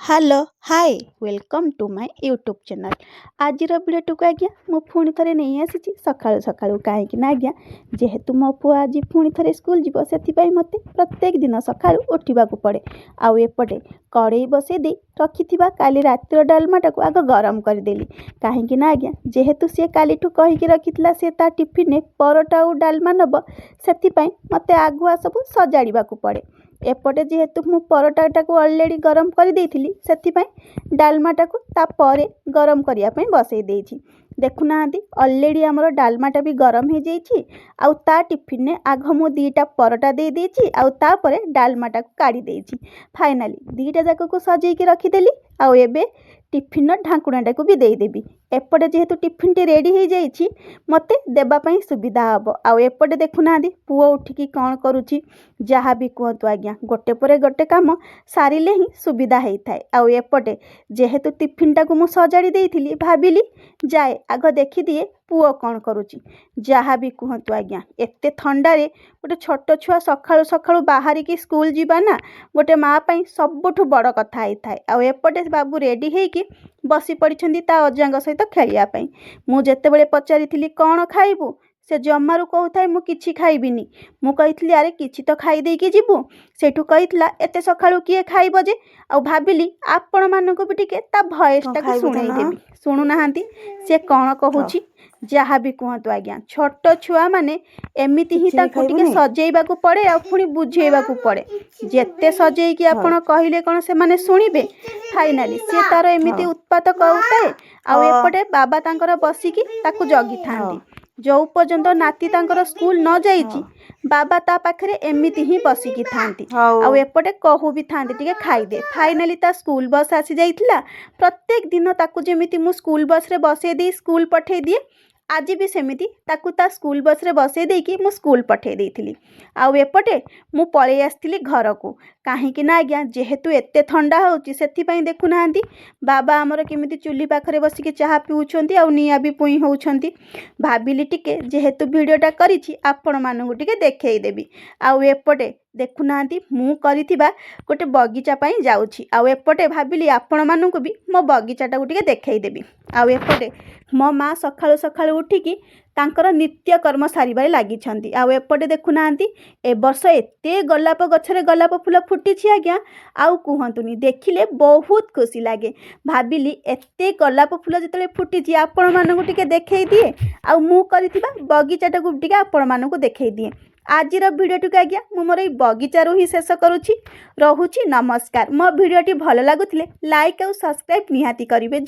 Hello hi welcome to my YouTube channel. आज video को आज्ञा मु पुणी थे नहीं आसी सका सका कहीं आज्ञा जेहेतु मो पु आज पुणी थे स्कूल जीव से मत प्रत्येक दिन सका उठा पड़े आउ एपटे कड़े बसई दे रखि काली रातिर डालमाटा को आग गरम करदेली कहीं आज्ञा जेहेतु सी काली कहीकि रखी से टिफिन में परोटा और डालमा नब से मत आगुआ सब सजाड़ा पड़े। एपटे जेहेतु मु परोटाटा को अलरेडी गरम कर देइथिली सेथिपाई डालमाटा को तापर गरम करने बसई देइछि। देखुना अलरेडी आमर डालमाटा भी गरम हो जाइछि आउ ता टिफिन ने आग मु दीटा परोटा दे देइछि आउ तापर डालमाटा को काढ़ी देइछि। फाइनाली दीटा जाक को सजेकी रखिदेली आउ एबे टिफिन ढांकुणाटा को भी देदेवी। एपटे जेहेतु टिफिन टी रेडी हो जाइछि मते देबापई सुविधा हम। आउ एपटे देखुना पुओ उठिकी कौन करुछि जहाँ भी कहतु आज्ञा गोटे पर गोटे काम सारिले ही सुविधा होता है। आउ एपटे जेहेतु टिफिनटा को मु सजाड़ी देइथिली भाविली जाए आग देखी दिए पुओ कौन करुछि जहाँ भी कहतु आज्ञा एते थंडारे गोटे छोट छुआ सकाळु सकाळु बाहर की स्कूल जीवा ना गोटे माँ पई सबुठु बड़ कथा होता है। आउ एपटे बाबू रेडी होइकी बसी पड़िछंती ता अजांग सहित खेलिया पई। मु जेतेबेले पचारिथिली कौन खाइबू से जमारू कहूଥାଏ मु किछि खाइबिनी। मु कहिथिली अरे किछि तो खाई देकी जीवु सेठू कहितला एते सकाळु किए खाइबो जे आउ भाबिली आपण मानको भी टिके ता भॉइसटा को सुनाई देबी। सुनु नाहांती से कौन कहूछि जहाँ भी कहतु आज्ञा छोट छुआ माने एमिति ही ताको टिके सजेइबा को पड़े आ पुणी बुझेइबा को पड़े जेते सजेइकी आपण कहिले कोन से माने सुनिबे। फाइनाली से तार एमिति उत्पात कहूଥାଏ आउ एपटे बाबा तांकर बसिकी ताको जगी थांती जो पर्यंत नाती तांकर स्कूल न जाइछि बाबा ता पाखरे एमिति ही बसिकी थांती आउ एपटे कहू भी थांती टिके खाइदे। फाइनाली ता स्कूल बस आसी जाइथिला प्रत्येक दिन ताकू जेमिति मु स्कूल बस रे बसई दे स्कूल पठे दिए आज भी सेमिति ताकू ता स्कूल बस रे बसई देकी मु स्कूल पठे देइथिली। आउ एपटे मु पळेई आस्थिली घर को कहीं ना आज्ञा जेहेतु एते ठंडा होउची सेथिपाई देखुनाहांती बाबा आमर केमिति चुली पाखरे बसिकी चाहा पिउछंती आउ निया भी पुई होउछंती। भाबिली टिके जेहेतु वीडियोटा करिछि आपण मानकु टिके देखै देबी। आउ एपटे देखुनाहांती मु करिथिबा गोटे बगीचा पाई जाउछि आउ एपटे भाबिली आपण मानकु भी मो बगीचाटा को टिके देखै देबी। आउ एपटे मो माँ सकाळु सकाळु उठिकी तांकर नित्य कर्म सारिबारे लागिछंती। आउ एपटे देखुनाहांती ए वर्ष एते गोलाप गछरे गोलाप फूल फुटिछि आज्ञा आउ कुहंतुनी देखिले बहुत खुशी लागे। भाबिली एते गोलाप फूल जतले फुटिछि आपण मानकु टिके देखै दिए आउ मु करिथिबा बगीचाटा को टिके आपण मानकु देखै दिए। आजिर भिडियोटी आज्ञा मु मोर बगीचारू ही शेष करुछि। रहुछि नमस्कार। मो भिडियोटी भल लागुथिले लाइक और सब्सक्राइब निहाती करिवे।